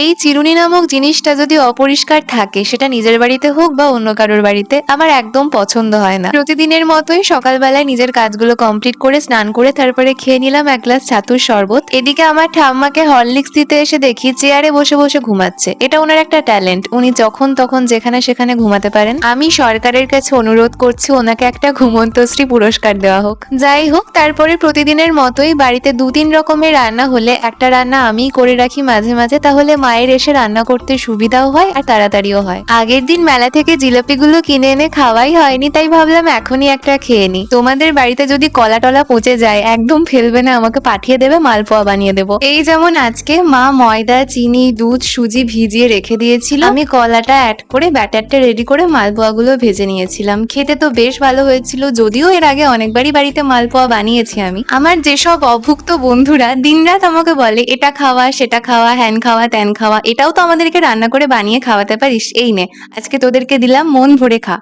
এই চিরুনি নামক জিনিসটা যদি অপরিষ্কার থাকে, সেটা নিজের বাড়িতে হোক বা অন্য কারোর বাড়িতে, আমার একদম পছন্দ হয় না। প্রতিদিনের মতোই সকালবেলায় নিজের কাজগুলো কমপ্লিট করে স্নান করে তারপরে খেয়ে নিলাম এক গ্লাস ছাতুর শরবত। এদিকে আমার ঠাম্মাকে হরলিক্স দিতে এসে দেখি চেয়ারে বসে বসে ঘুমাচ্ছে। এটা ওনার একটা ট্যালেন্ট, উনি যখন তখন যেখানে সেখানে ঘুমাতে পারেন। আমি সরকারের কাছে অনুরোধ করছি ওনাকে একটা ঘুমন্তশ্রী পুরস্কার দেওয়া হোক। যাই হোক, তারপরে প্রতিদিনের মতোই বাড়িতে 2-3 রকমের রান্না হলে একটা রান্না আমিই করে রাখি মাঝে মাঝে, তাহলে মায়ের এসে রান্না করতে সুবিধাও হয় আর তাড়াতাড়িও হয়। আগের দিন মেলা থেকে জিলাপিগুলো কিনে এনে খাওয়াই হয়নি, তাই ভাবলাম এখনই একটা খেয়ে নি। তোমাদের বাড়িতে যদি কলা টলা পচে যায় একদম ফেলবে না, আমাকে পাঠিয়ে দেবে, মালপোয়া বানিয়ে দেবো। এই যেমন আজকে মা ময়দা, চিনি, দুধ, সুজি ভিজিয়ে রেখে দিয়েছিল, আমি কলাটা অ্যাড করে ব্যাটারটা রেডি করে মালপোয়াগুলো ভেজে নিয়েছিলাম। খেতে তো বেশ ভালো হয়েছিল, যদিও এর আগে অনেকবারই বাড়িতে মালপোয়া বানিয়েছি আমি। আমার যেসব অভুক্ত বন্ধুরা দিনরাত আমাকে বলে এটা খাওয়া সেটা খাওয়া, হ্যান খাওয়া ত্যান খাওয়া, এটাও তো আমাদেরকে রান্না করে বানিয়ে খাওয়াতে পারিস, এই নে আজকে তোদেরকে দিলাম, মন ভরে খা।